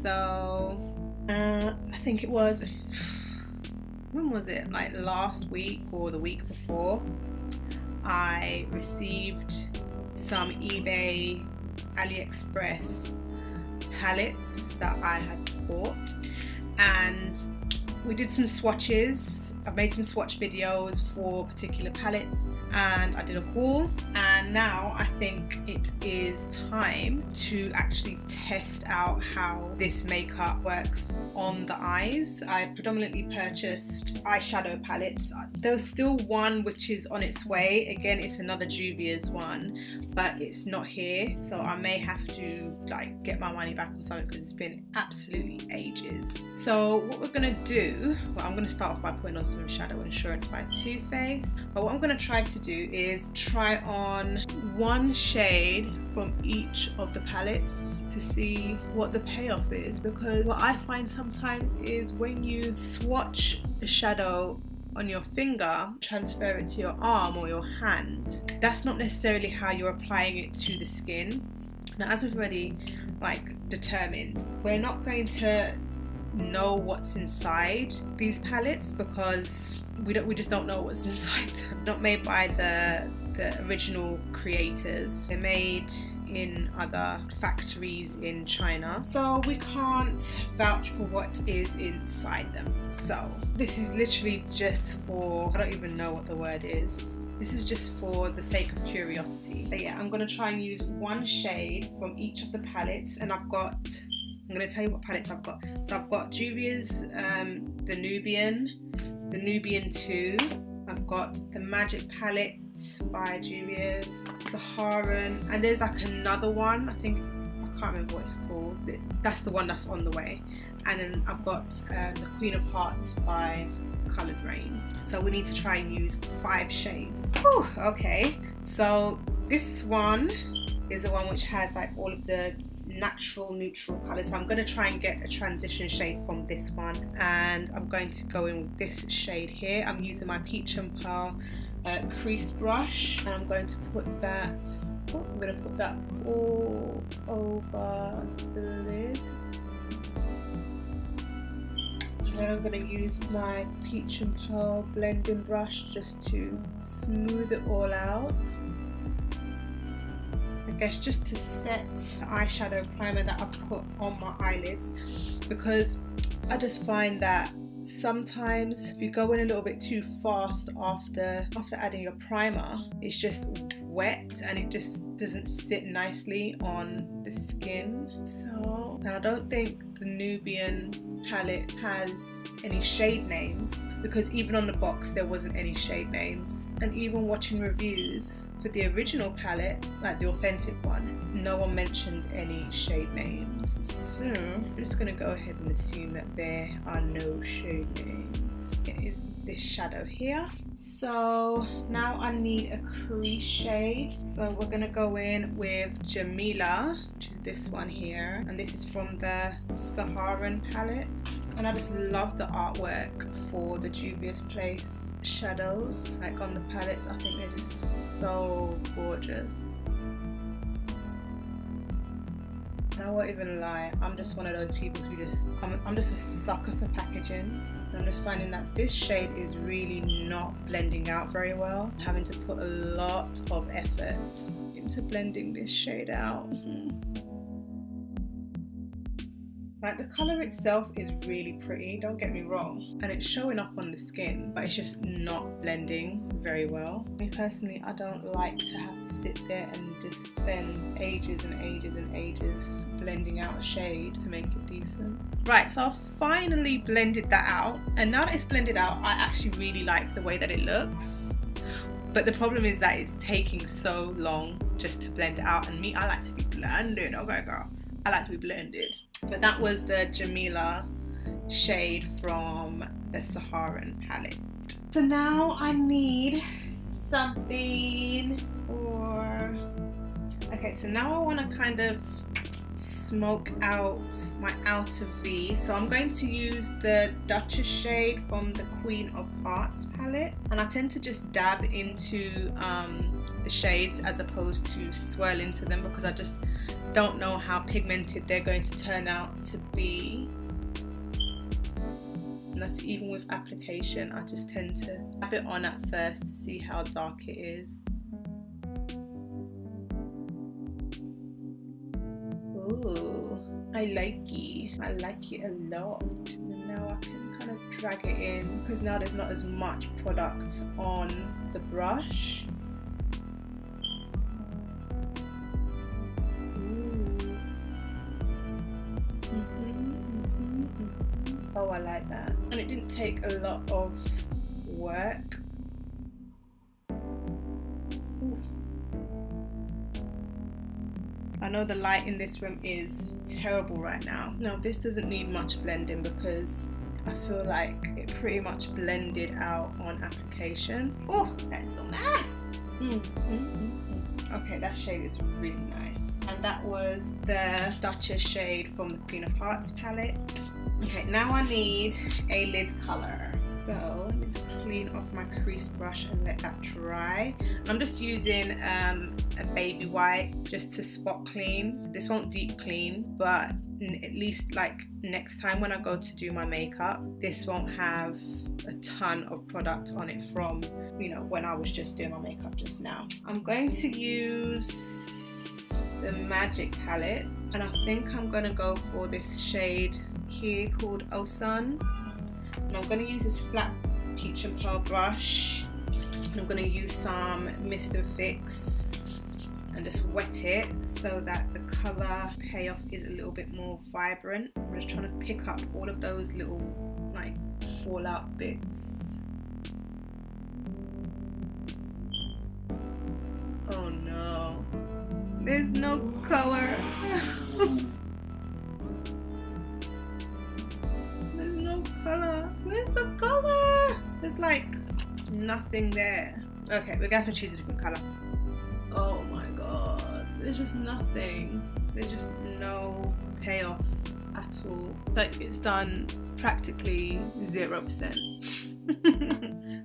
So I think it was, when was it, like last week or the week before, I received some eBay Aliexpress palettes that I had bought, and we did some swatches. I've made some swatch videos for particular palettes and I did a haul, and now I think it is time to actually test out how this makeup works on the eyes. I predominantly purchased eyeshadow palettes. There's still one which is on its way. Again, it's another Juvia's one, but it's not here, so I may have to like get my money back or something because it's been absolutely ages. So what we're gonna do, well, I'm gonna start off by putting on some Shadow Insurance by Too Faced, but what I'm gonna try to do is try on one shade from each of the palettes to see what the payoff is, because what I find sometimes is when you swatch a shadow on your finger, transfer it to your arm or your hand, that's not necessarily how you're applying it to the skin. Now, as we've already like determined, we're not going to know what's inside these palettes because we just don't know what's inside them. Not made by the original creators. They're made in other factories in China, so we can't vouch for what is inside them. So this is literally just for, I don't even know what the word is. This is just for the sake of curiosity. But yeah, I'm gonna try and use one shade from each of the palettes, and I'm gonna tell you what palettes I've got. So I've got Juvia's the Nubian 2. I've got the Magic palette by Juvia's, Saharan, and there's like another one, I can't remember what it's called. That's the one that's on the way. And then I've got the Queen of Hearts by Coloured Rain. So we need to try and use 5 shades. Whew, okay, so this one is the one which has like all of the natural neutral colours. So I'm going to try and get a transition shade from this one, and I'm going to go in with this shade here. I'm using my Peach&Pearl crease brush, and I'm going to put that all over the lid. And then I'm going to use my Peach&Pearl blending brush just to smooth it all out. I guess just to set the eyeshadow primer that I've put on my eyelids, because I just find that sometimes if you go in a little bit too fast after adding your primer, it's just wet and it just doesn't sit nicely on the skin. So, and I don't think the Nubian palette has any shade names, because even on the box there wasn't any shade names, and even watching reviews for the original palette, like the authentic one, no one mentioned any shade names. So I'm just going to go ahead and assume that there are no shade names. It is this shadow here. So now I need a crease shade, so we're going to go in with Jamila, which is this one here, and this is from the Saharan palette. And I just love the artwork for the Juvia's Place shadows, like on the palettes. I think they're just so gorgeous. And I won't even lie, I'm just one of those people who I'm just a sucker for packaging. And I'm just finding that this shade is really not blending out very well. I'm having to put a lot of effort into blending this shade out. Like, the colour itself is really pretty, don't get me wrong, and it's showing up on the skin, but it's just not blending very well. Me personally, I don't like to have to sit there and just spend ages and ages and ages blending out a shade to make it decent. Right, so I've finally blended that out, and now that it's blended out, I actually really like the way that it looks. But the problem is that it's taking so long just to blend it out, and me, I like to be blended, okay girl, I like to be blended. But that was the Jamila shade from the Saharan palette. So now I need something for... Okay, so now I want to kind of smoke out my outer V. So I'm going to use the Duchess shade from the Queen of Hearts palette, and I tend to just dab into the shades as opposed to swirl into them, because I just don't know how pigmented they're going to turn out to be. And that's even with application. I just tend to dab it on at first to see how dark it is. Ooh, I like it a lot. And now I can kind of drag it in, because now there's not as much product on the brush. Oh, I like that. And it didn't take a lot of work. Ooh. I know the light in this room is terrible right now. No, this doesn't need much blending, because I feel like it pretty much blended out on application. Oh, that's so nice. Okay, that shade is really nice. And that was the Duchess shade from the Queen of Hearts palette. Okay, now I need a lid color. So let me just clean off my crease brush and let that dry. I'm just using a baby white just to spot clean. This won't deep clean, but at least like next time when I go to do my makeup, this won't have a ton of product on it from, you know, when I was just doing my makeup just now. I'm going to use the Magic palette, and I think I'm gonna go for this shade here called Oh Sun. And I'm going to use this flat Peach and Pearl brush, and I'm going to use some Mist and Fix and just wet it so that the colour payoff is a little bit more vibrant. I'm just trying to pick up all of those little like fallout bits. Oh no, there's no colour. Color. Where's the color? There's like nothing there. Okay, we're gonna have to choose a different color. Oh my god, there's just nothing. There's just no payoff at all. Like, it's done practically 0%.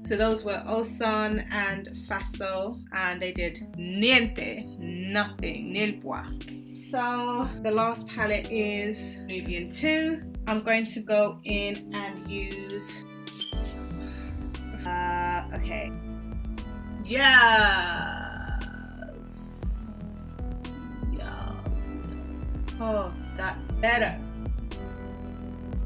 So those were Osan and Faso, and they did niente, nothing, nil bois. So the last palette is Nubian 2. I'm going to go in and use, okay, yes, oh, that's better.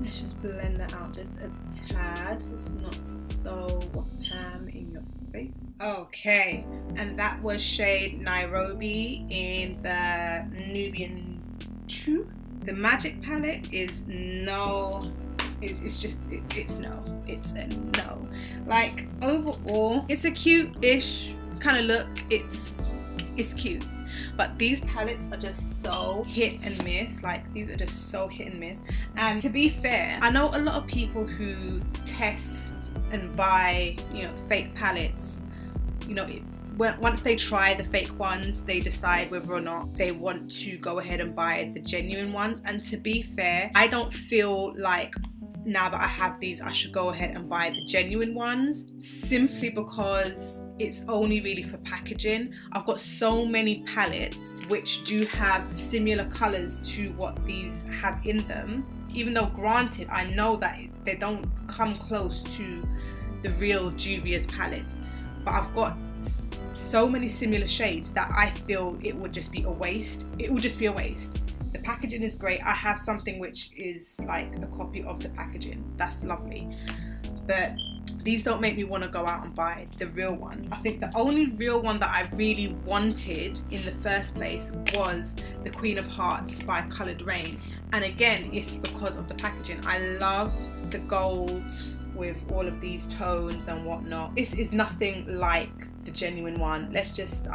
Let's just blend that out just a tad. It's not so wham in your face. Okay, and that was shade Nairobi in the Nubian 2. The Magic palette is no, it's a no. Like, overall, it's a cute-ish kind of look. It's cute. But these palettes are just so hit and miss. Like, these are just so hit and miss. And to be fair, I know a lot of people who test and buy, you know, fake palettes, you know, once they try the fake ones, they decide whether or not they want to go ahead and buy the genuine ones. And to be fair, I don't feel like now that I have these, I should go ahead and buy the genuine ones, simply because it's only really for packaging. I've got so many palettes which do have similar colors to what these have in them, even though granted, I know that they don't come close to the real Juvia's palettes, but I've got so many similar shades that I feel it would just be a waste. It would just be a waste. The packaging is great. I have something which is like a copy of the packaging. That's lovely. But these don't make me want to go out and buy the real one. I think the only real one that I really wanted in the first place was the Queen of Hearts by Coloured Rain. And again, it's because of the packaging. I love the gold with all of these tones and whatnot. This is nothing like the genuine one. I'm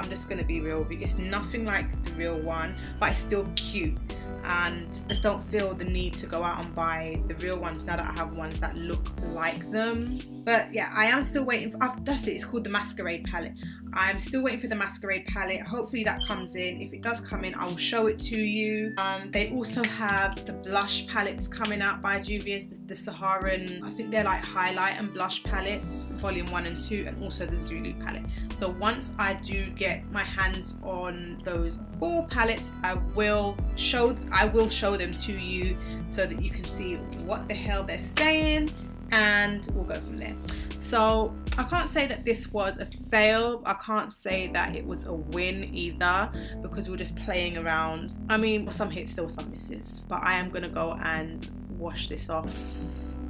just gonna be real with you. It's nothing like the real one, but it's still cute. and just don't feel the need to go out and buy the real ones now that I have ones that look like them. But yeah, I am still waiting for, that's it, it's called the Masquerade palette. I'm still waiting for the Masquerade palette. Hopefully that comes in. If it does come in, I will show it to you. They also have the blush palettes coming out by Juvia's, the Saharan, I think they're like highlight and blush palettes, volume 1 and 2, and also the Zulu palette. So once I do get my hands on those 4 palettes, I will show them to you so that you can see what the hell they're saying, and we'll go from there. So I can't say that this was a fail. I can't say that it was a win either, because we're just playing around. I mean, some hits, there were some misses, but I am gonna go and wash this off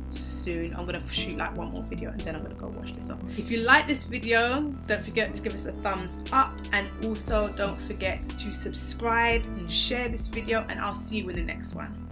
soon. I'm gonna shoot like one more video and then I'm gonna go wash this off. If you like this video, don't forget to give us a thumbs up, and also don't forget to subscribe and share this video, and I'll see you in the next one.